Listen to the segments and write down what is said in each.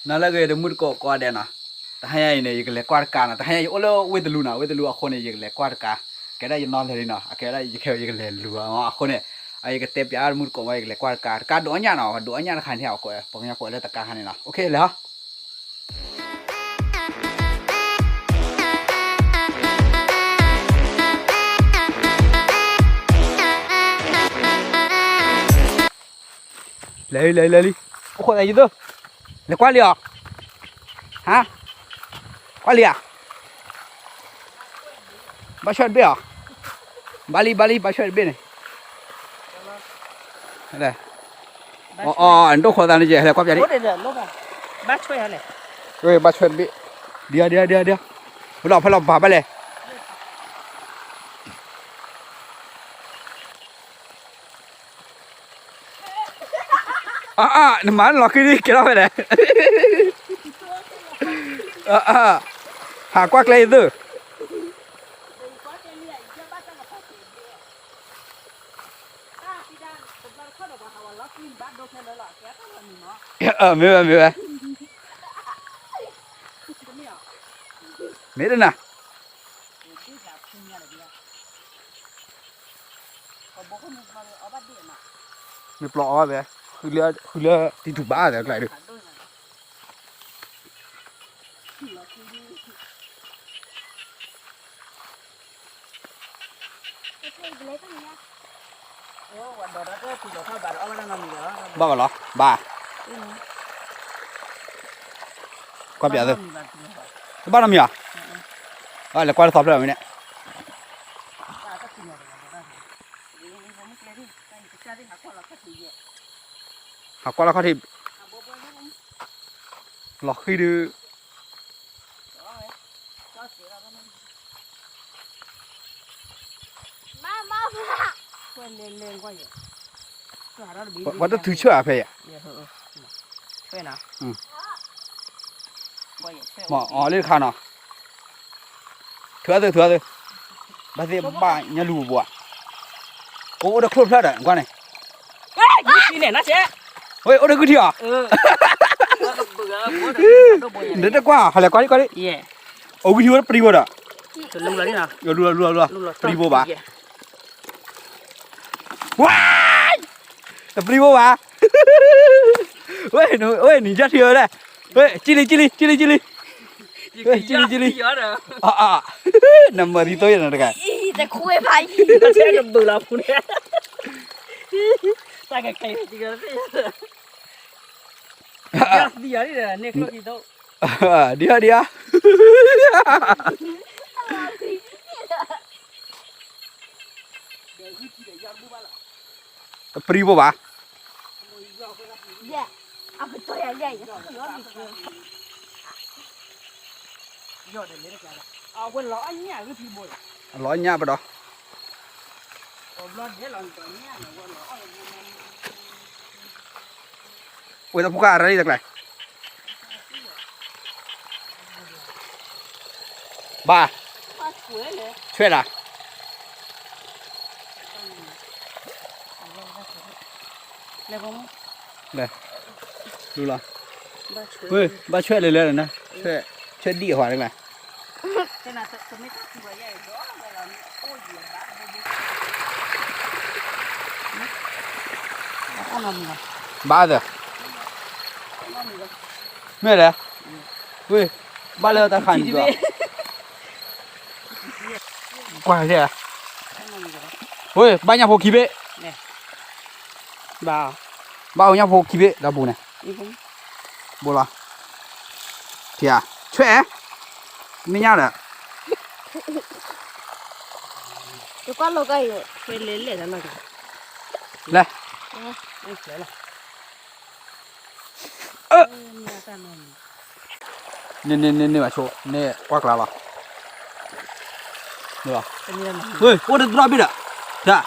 นั่นแหละก็เดี๋ยวมุดก็เดี๋ยวนะแต่ให้เนี่ยยังเล็กกว่ากันนะแต่ให้โอ้โหเวทลูนะเวทลูอ่ะคนเนี่ยยังเล็กกว่ากันแกได้ยังนอนเลยนะแกได้ยังแค่ยังเล็กลูอ่ะคนเนี่ยไอ้ก็เตะยามุดก็ว่ายังเล็กกว่ากันการดูอันนี้นะดูอันนี้นะขันที่เอาก็ปงยังก็เลยตะการขันนี่นะโอเคแล้วเลยโอ้โหอะไรอยู่ตัวเล็กกว่าเลยอ่ะฮะกว่าเลยอ่ะบ้าชดเบี้ยบาลีบ้าชดเบี้ยเนี่ยอะไรอ๋ออันตัวคนตานี่เจ๊อะไรกว่าจะดิบ้าช่วยอะไรเฮ้ยบ้าชดเบี้ยเดี๋ยวพลอพาไปเลยนี่มันหลอกขึ้นดิเกี่ยวไปเลยหากว่าเลยตัวไม่ได้นะไม่ปลอกเลยคือเรือที่ถูกบ้าแต่ไกลดิบ้าเหรอบ้าก็เปียกบ้าน้ำมีอ่ะแล้วก็สอบเลยมั้ยเนี่ยหากว่าเราเขาที่หลอกขึ้นดูว่าจะถือเชื่อเพย์ช่วยนะมาอ๋อเรื่องข้านะถือบ้าเสียบ้าเนี่ยรู้บ่โอ้เด็กครบพลาดอ่ะกว่าไหนนี่เนี่ยนะเจ๊เฮ้ยโอ้เด็กกูที่อ่ะเด็กกว่าอะไรกว่านี่โอ้กูที่ว่าปรีโบด่ะลุงเลยนะรู้ปรีโบบ้าว้ายแต่ปรีโบบ้าเฮ้ยนี่จะเที่ยวเลยเฮ้ยจิลิnumber itu ya nak kanแต่คุยไปใช่กับเบื่อเราคุณเนี่ยใช่กับใครจริงๆเลยdia ni dah next lagi tu dia Privo ba ya apa tu ya ya yo de le ka quên lo anh nha cái thì bồi lo nha ba đó lo để lo cái nha quên lo ôi tao buka ra đi được này ba chuyện à nàyดูเหรอเฮ้ยบ้าช่วยเลยเลยนะช่วยดีกว่าได้ไหมบ้าเด้อไม่เลยเฮ้ยบ้าเลยตาขันจ้ะกว่าใช่ไหมเฮ้ยบ้านยังพกขี้เบ้บ้านยังพกขี้เบ้ดับบุญเนี่ยบุญละเที่ยช่วยไม่ยากเลยตัวก็ลูกไอ้ช่วยเล่นๆนั่นน่ะเลยไม่สวยละนี่มาโชว์นี่กว่ากลาบนี่วะเฮ้ยโอ้เด็ดดอกบิดอ่ะจ้ะ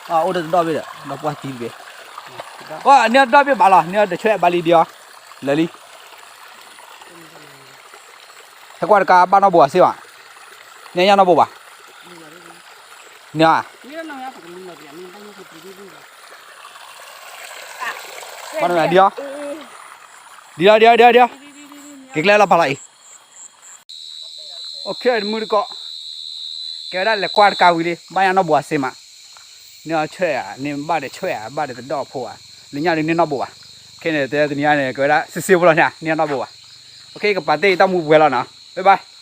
โอ้เด็ดดอกบิดอ่ะดอกว่าจีบบิว่าเนี่ยดอกบิดบาลาเนี่ยเดี๋ยวช่วยบาลีเดียวเลยถ้ากว่ากับบ้านเราบัวสิวะเนี่ยยังเราบัวเนี่ยบ้านเราเดียว Dia. Kekle la palai. Okay, murko. Kera le kwar ka wili, baya no bua sema. Ni a chea, ni ba de chea, ba de do pho. Ni nya ni no bua. Kene te ni nya ne kera sisi bula nya, ni no bua. Okay, ka pate ta mu bua la na. Bye bye.